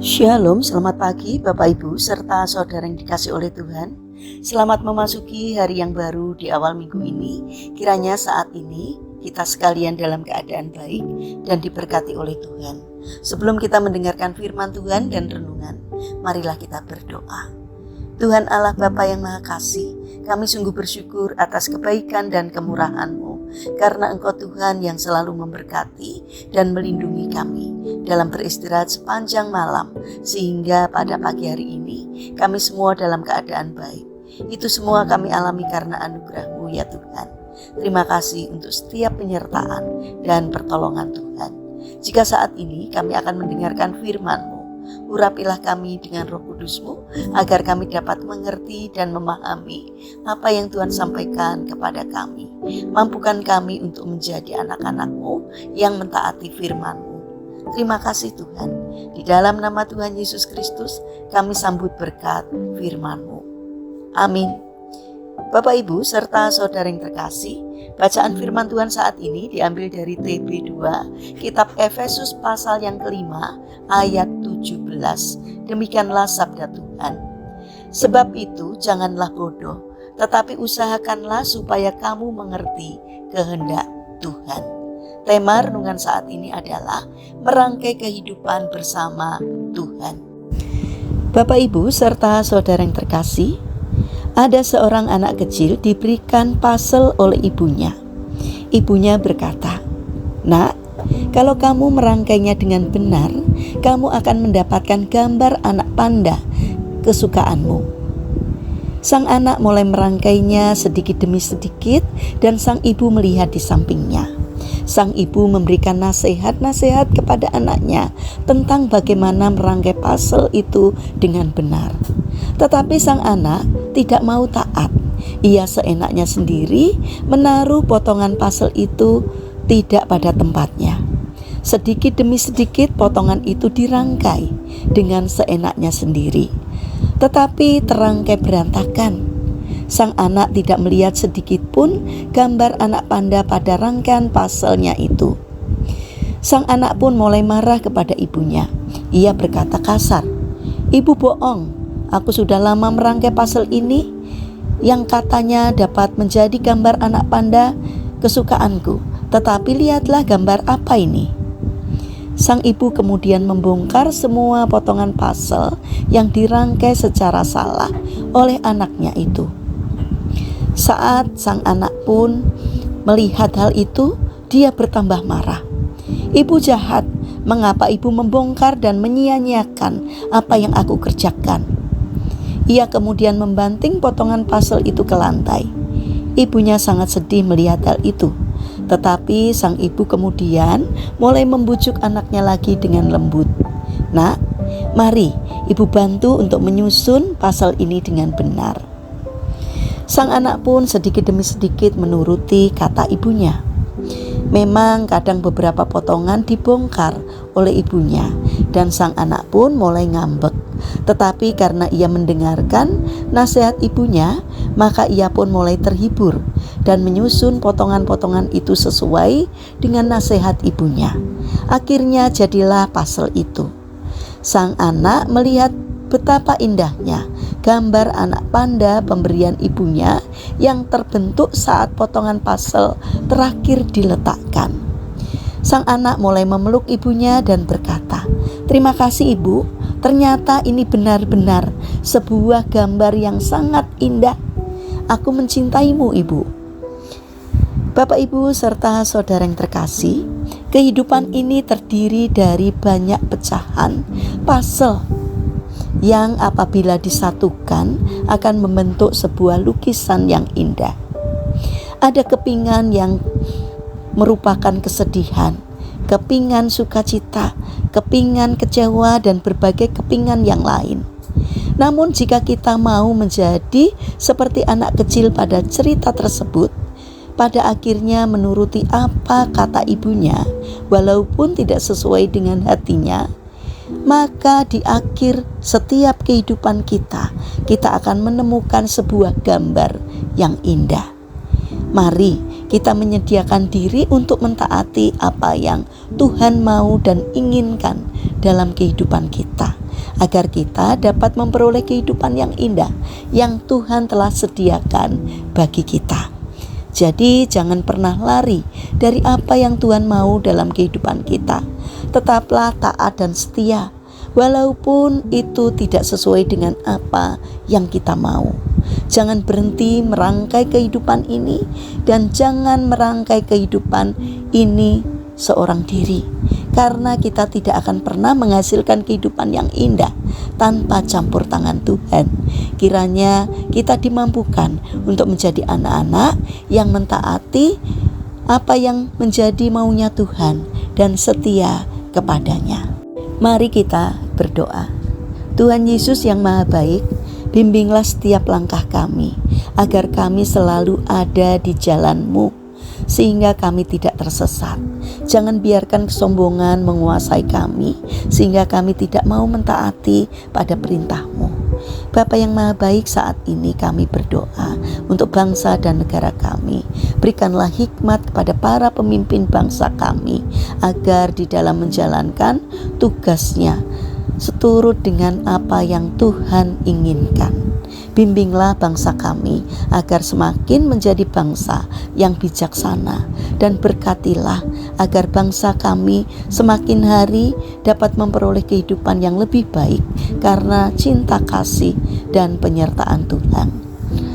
Shalom, selamat pagi Bapak Ibu serta saudara yang dikasih oleh Tuhan. Selamat memasuki hari yang baru di awal minggu ini. Kiranya saat ini kita sekalian dalam keadaan baik dan diberkati oleh Tuhan. Sebelum kita mendengarkan firman Tuhan dan renungan, marilah kita berdoa. Tuhan Allah Bapa yang Maha Kasih, kami sungguh bersyukur atas kebaikan dan kemurahan-Mu, karena Engkau Tuhan yang selalu memberkati dan melindungi kami dalam beristirahat sepanjang malam, sehingga pada pagi hari ini kami semua dalam keadaan baik. Itu semua kami alami karena anugerah-Mu ya Tuhan. Terima kasih untuk setiap penyertaan dan pertolongan Tuhan. Jika saat ini kami akan mendengarkan firman-Mu, urapilah kami dengan Roh Kudus-Mu agar kami dapat mengerti dan memahami apa yang Tuhan sampaikan kepada kami. Mampukan kami untuk menjadi anak-anak-Mu yang mentaati firman-Mu. Terima kasih Tuhan. Di dalam nama Tuhan Yesus Kristus kami sambut berkat firman-Mu. Amin. Bapak Ibu serta saudara yang terkasih, bacaan firman Tuhan saat ini diambil dari TB2, kitab Efesus pasal yang kelima ayat 17. Demikianlah sabda Tuhan. Sebab itu janganlah bodoh, tetapi usahakanlah supaya kamu mengerti kehendak Tuhan. Tema renungan saat ini adalah merangkai kehidupan bersama Tuhan. Bapak Ibu serta saudara yang terkasih, ada seorang anak kecil diberikan puzzle oleh ibunya. Ibunya berkata, "Nak, kalau kamu merangkainya dengan benar, kamu akan mendapatkan gambar anak panda kesukaanmu." Sang anak mulai merangkainya sedikit demi sedikit dan sang ibu melihat di sampingnya. Sang ibu memberikan nasihat-nasihat kepada anaknya tentang bagaimana merangkai puzzle itu dengan benar. Tetapi sang anak tidak mau taat. Ia seenaknya sendiri menaruh potongan puzzle itu tidak pada tempatnya. Sedikit demi sedikit potongan itu dirangkai dengan seenaknya sendiri, tetapi terangkai berantakan. Sang anak tidak melihat sedikit pun gambar anak panda pada rangkaian puzzle-nya itu. Sang anak pun mulai marah kepada ibunya. Ia berkata kasar, "Ibu bohong, aku sudah lama merangkai puzzle ini yang katanya dapat menjadi gambar anak panda kesukaanku. Tetapi lihatlah gambar apa ini." Sang ibu kemudian membongkar semua potongan puzzle yang dirangkai secara salah oleh anaknya itu. Saat sang anak pun melihat hal itu, dia bertambah marah. "Ibu jahat, mengapa ibu membongkar dan menyia-nyiakan apa yang aku kerjakan?" Ia kemudian membanting potongan puzzle itu ke lantai. Ibunya sangat sedih melihat hal itu. Tetapi sang ibu kemudian mulai membujuk anaknya lagi dengan lembut. "Nak, mari ibu bantu untuk menyusun puzzle ini dengan benar." Sang anak pun sedikit demi sedikit menuruti kata ibunya. Memang kadang beberapa potongan dibongkar oleh ibunya dan sang anak pun mulai ngambek. Tetapi karena ia mendengarkan nasihat ibunya, maka ia pun mulai terhibur dan menyusun potongan-potongan itu sesuai dengan nasihat ibunya. Akhirnya jadilah puzzle itu. Sang anak melihat betapa indahnya gambar anak panda pemberian ibunya yang terbentuk saat potongan puzzle terakhir diletakkan. Sang anak mulai memeluk ibunya dan berkata, "Terima kasih ibu, ternyata ini benar-benar sebuah gambar yang sangat indah. Aku mencintaimu ibu." Bapak Ibu serta saudara yang terkasih, kehidupan ini terdiri dari banyak pecahan puzzle yang apabila disatukan akan membentuk sebuah lukisan yang indah. Ada kepingan yang merupakan kesedihan, kepingan sukacita, kepingan kecewa, dan berbagai kepingan yang lain. Namun jika kita mau menjadi seperti anak kecil pada cerita tersebut, pada akhirnya menuruti apa kata ibunya, walaupun tidak sesuai dengan hatinya, maka di akhir setiap kehidupan kita akan menemukan sebuah gambar yang indah. Mari kita menyediakan diri untuk mentaati apa yang Tuhan mau dan inginkan dalam kehidupan kita. agar kita dapat memperoleh kehidupan yang indah yang Tuhan telah sediakan bagi kita. Jadi jangan pernah lari dari apa yang Tuhan mau dalam kehidupan kita. Tetaplah taat dan setia, walaupun itu tidak sesuai dengan apa yang kita mau. Jangan berhenti merangkai kehidupan ini, dan jangan merangkai kehidupan ini seorang diri, karena kita tidak akan pernah menghasilkan kehidupan yang indah tanpa campur tangan Tuhan. Kiranya kita dimampukan untuk menjadi anak-anak yang mentaati apa yang menjadi maunya Tuhan dan setia kepadanya. Mari kita berdoa. Tuhan Yesus yang Maha Baik, bimbinglah setiap langkah kami, agar kami selalu ada di jalan-Mu, sehingga kami tidak tersesat. Jangan biarkan kesombongan menguasai kami, sehingga kami tidak mau mentaati pada perintah-Mu. Bapa yang Maha Baik, saat ini kami berdoa untuk bangsa dan negara kami. Berikanlah hikmat kepada para pemimpin bangsa kami, agar di dalam menjalankan tugasnya seturut dengan apa yang Tuhan inginkan. Bimbinglah bangsa kami agar semakin menjadi bangsa yang bijaksana, dan berkatilah agar bangsa kami semakin hari dapat memperoleh kehidupan yang lebih baik karena cinta kasih dan penyertaan Tuhan.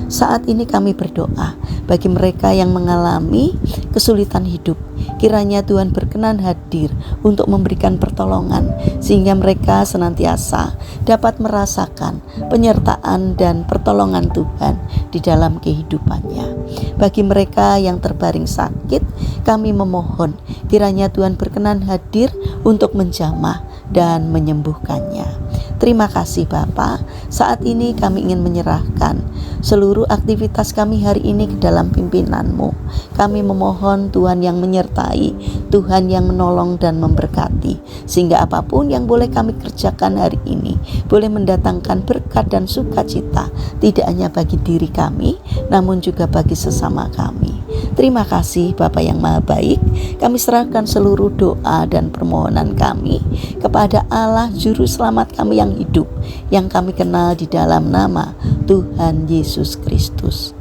Saat ini kami berdoa bagi mereka yang mengalami kesulitan hidup. Kiranya Tuhan berkenan hadir untuk memberikan pertolongan, sehingga mereka senantiasa dapat merasakan penyertaan dan pertolongan Tuhan di dalam kehidupannya. Bagi mereka yang terbaring sakit, kami memohon kiranya Tuhan berkenan hadir untuk menjamah dan menyembuhkannya. Terima kasih Bapa. Saat ini kami ingin menyerahkan seluruh aktivitas kami hari ini ke dalam pimpinan-Mu. Kami memohon Tuhan yang menyertai, Tuhan yang menolong dan memberkati, sehingga apapun yang boleh kami kerjakan hari ini boleh mendatangkan berkat dan sukacita, tidak hanya bagi diri kami, namun juga bagi sesama kami. Terima kasih Bapa yang Maha Baik. Kami serahkan seluruh doa dan permohonan kami kepada Allah Juru Selamat kami yang hidup, yang kami kenal di dalam nama Tuhan Yesus Kristus.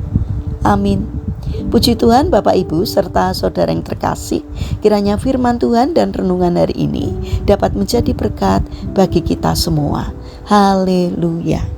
Amin. Puji Tuhan Bapak Ibu serta saudara yang terkasih, kiranya firman Tuhan dan renungan hari ini dapat menjadi berkat bagi kita semua. Haleluya.